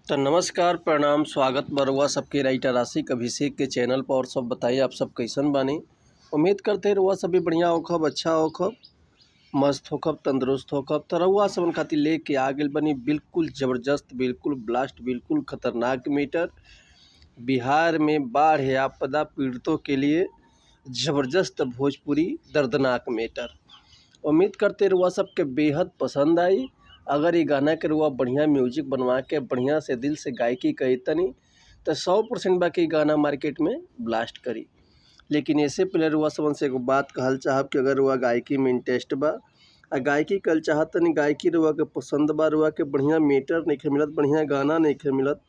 तो नमस्कार, प्रणाम, स्वागत बरुआ सबके राइटर राशिक अभिषेक के चैनल पर। और सब बताइए आप सब कैसन बानी। उम्मीद करते रहुआ सभी बढ़िया होखब, अच्छा होखब, मस्त होखब, तंदुरुस्त होखब। तो रहुआ सबन खातिर लेके आ गइल बनी बिल्कुल ज़बरदस्त, बिल्कुल ब्लास्ट, बिल्कुल खतरनाक मीटर। बिहार में बाढ़ या आपदा पीड़ितों के लिए ज़बरदस्त भोजपुरी दर्दनाक मीटर। उम्मीद करते रहुआ सबके बेहद पसंद आई। अगर ये गाना के रुआ बढ़िया म्यूजिक बनवा के बढ़िया से दिल से गायकी कही तनी तो 100% बाकी गाना मार्केट में ब्लास्ट करी। लेकिन ऐसे पहले रुआ सबन से एगो बात कहल चाहब कि अगर रुआ गायकी में इंटरेस्ट बा आ गायकी कल चाहत तनी, गायकी रुआ के पसंद बा, रुआ के बढ़िया मीटर नहीं मिलत, बढ़िया गाना नहीं मिलत,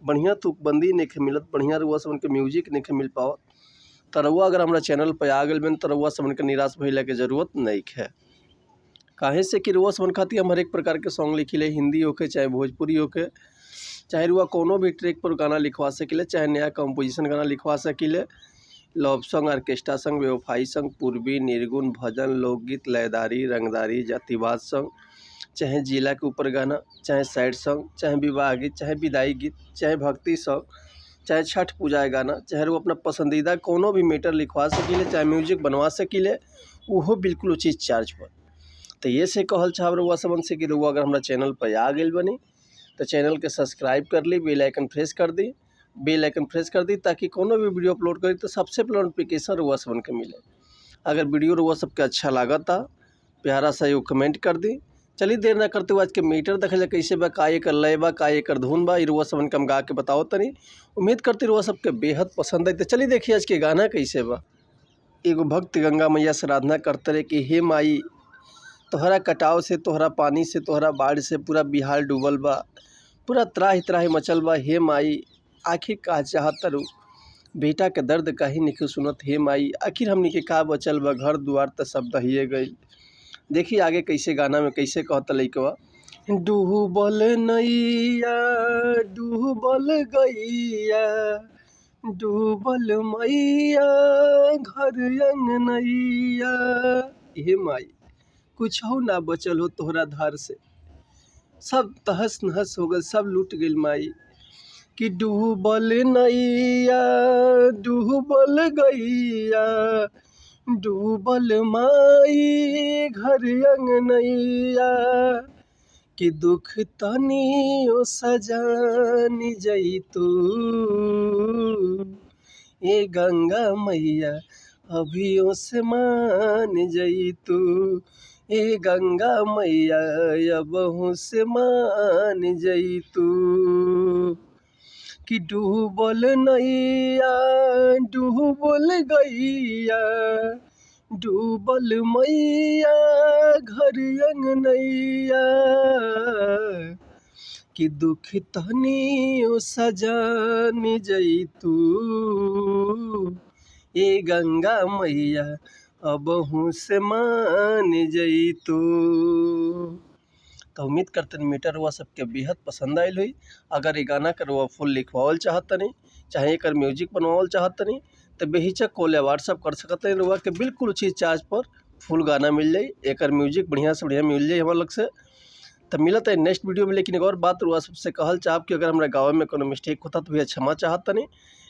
बढ़िया तुकबंदी नहीं मिलत, बढ़िया रुआ सबन के म्यूजिक नहीं मिल पाओ, तो रुआ अगर हमारा चैनल पर आ गए बन तो रुआ सबन के निराश भइला के जरूरत नहीं है। काहे से कि रुआ सबन खातिर हम हर एक प्रकार के सॉन्ग लिखिले, हिंदी होके चाहे भोजपुरी होके, चाहे रुआ कोनो भी ट्रैक पर गाना लिखवा सकिले, चाहे नया कंपोजिशन गाना लिखवा सकिले। लव सॉन्ग, ऑर्केस्ट्रा सॉन्ग, बेवफाई सॉन्ग, पूर्वी, निर्गुण, भजन, लोकगीत, लयदारी, रंगदारी, जातिवाद सॉन्ग, चाहे जिला के ऊपर गाना, चाहे सैड सॉन्ग, चाहे विवाह गीत, चाहे विदाई गीत, चाहे भक्ति सॉन्ग, चाहे छठ पूजा गाना, चाहे रुआ अपना पसंदीदा कोनो भी मीटर लिखवा सकिले, चाहे म्यूजिक बनवा सकिले, वो बिल्कुल उचित चार्ज पर। तो ये से कहल चाहब रुआ सबन से कि रुआ अगर हमारा चैनल पर आ गए बनी तो चैनल के सब्सक्राइब कर ली, बेल आइकन प्रेस कर दी, ताकि कोनो भी वीडियो अपलोड करी तो सबसे पहले नोटिफिकेशन रुआ सबन के मिले। अगर वीडियो रुआ सबके अच्छा लागता, प्यारा सा एगो कमेंट कर दी। चलिए देर ना करते हुए आज के मीटर देख ले कैसे बा, का एकर लय बा, का एकर धुन बा, रुआ सबन के हम गा के बताओ तनी। उम्मीद करते रुआ सबके बेहद पसंद आई। तो चलिए देखिए आज के गाना कैसे बा। एगो भक्त गंगा मैया से आराधना करते रहे कि हे माई, तोहरा कटाव से, तोहरा पानी से, तोहरा बाढ़ से पूरा बिहार डूबल बा, पूरा त्राहि त्राहि मचल बा। हे माई, आखिर का चाहत रू, बेटा के दर्द काहे नहीं सुनत। हे माई, आखिर हमनी के का बचल बा, घर दुआर तो सब दहिए गई। देखिए आगे कैसे गाना में कैसे कहता लइकवा, डूबल नैया डूबल गैया, डूबल मैया घर अंगनैया। हे माई, कुछ हो ना बचल हो तोहरा धार से, सब तहस नहस हो गल, सब लूट गइल माई। कि डूबल नैया डूबल गैया, डूबल माई घर अंगनैया। कि दुख तनी ओ सजानी जैतू, ए गंगा मैया अभियों से मान जैतू, ए गंगा मैया अबहू से मान जैतू। कि डूबल नैया डूबल गैया, डूबल मैया घर अंगनैया। कि दुख तनी ओ सजानी जैतू, ए गंगा मैया अबहू से मान जैतू। तो उम्मीद करते मीटर रुआ सबके बेहद पसंद आयल हुई। अगर ये गाना के रुआ फुल लिखवावल चाहतनी, चाहे एकर म्यूजिक बनवावल चाहतनी, तो बेहिचक कॉल या व्हाट्सअप कर सकते हैं। रुआ के बिल्कुल उचित चार्ज पर फुल गाना मिल जाई, एकर म्यूजिक बढ़िया से बढ़िया मिल जाई हमारे लग से। तो मिलता है नेक्स्ट वीडियो में। लेकिन एक और बात रुआ सबसे कहल चाहब कि अगर हमारे गाँव में कोनो मिस्टेक होता तो भैया क्षमा चाहतनी।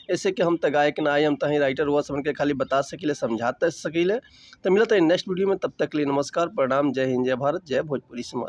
ऐसे कि हम तो गायक ना आए, हम तो राइटर हुआ सबन के खाली बता सकिले, समझाते सकिले। तो मिलता है नेक्स्ट वीडियो में, तब तक के लिए नमस्कार, प्रणाम, जय हिंद, जय भारत, जय भोजपुरी समाज।